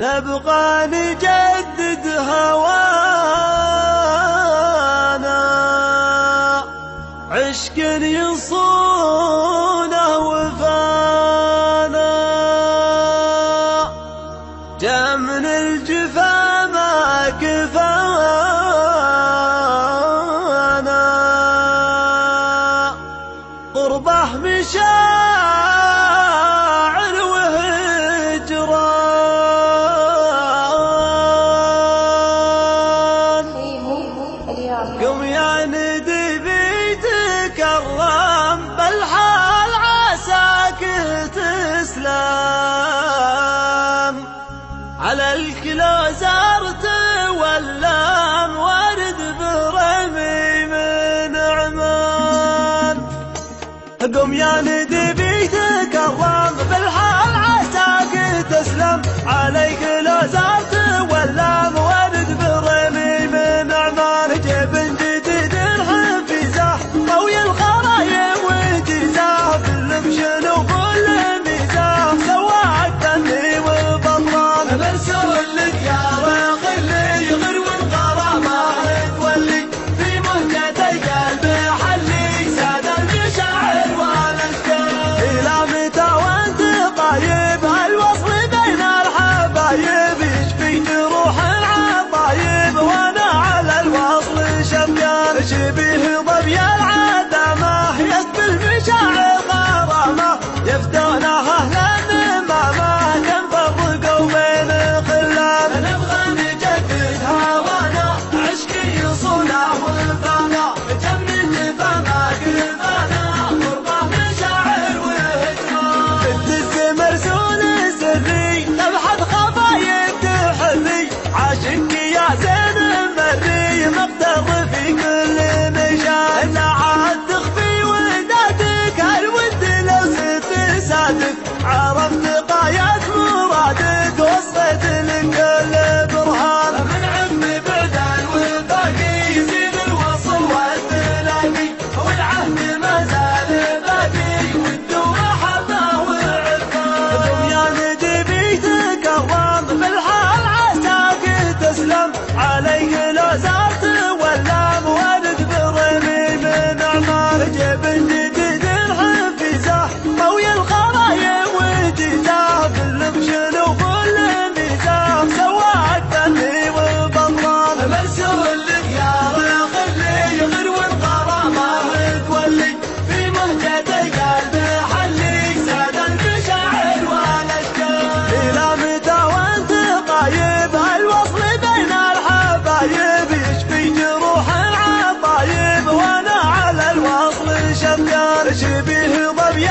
نبقى نجدد هوانا، عشق يصونه وفانا، جا من الجفا ما كفانا، قربه مشاعر وهجران. قم يا ندي بيتكرم بالحال عساك تسلم، على الكلا زرت واللام ورد برمي من عمان. قم يا ندي بيتكرم بالحال عساك تسلم، عليك لا زرت واللام ورد برمي من عمان. جيب جديد حفيزه طوي الخرايم وجيزه بالمشن وكل ميزه سوى الدني وبطران. برسول لك يا ريق اللي يغروي الغرامه تولي في مهجة القلب حلي ساد المشاعر والاشكال. الى متى وانت طيب هالوصل بين الحبايب يشفي جروح العطايب وانا على الوصل شبكان. شبيه ضبي العدمه يسبل مشاعر غرامه يفدونه اهل النمامه كم فرقوا بين خلان. نبغى نجدد هوانا عشق يصونه وفانا، جم الجفا ما كفانا، قربه مشاعر وهجران. الدق مرسول سري تبحث خفايب تحري، عاشق يا زين مري مقتر في كل مشان. عاد تخفي ودادك هالود لو صرت صادق، عرفت غاية مرادك وصلت لكل برهان. من عم بعد الوفاق يزيد الوصل والتلاقي، والعهد ما زال باقي ود ومحبة وعرفان. قم يا ندي بيتكرم بالحال عساك تسلم، عليك لا زرت واللام ورد برمي من عمان. جيب جديد حفيزه طوي الخرايم وجيزه بالمشن وكل ميزه سوى الدني وبطران. مرسول لك يا ريق اللي يغروي الغرامه تولي في مهجة القلب حلي ساد المشاعر والاشكال. الى متى وانت غايب هالوصل بين الحبايب يشفي جروح العطايب وانا على الوصل شبكان. شبيه ضبي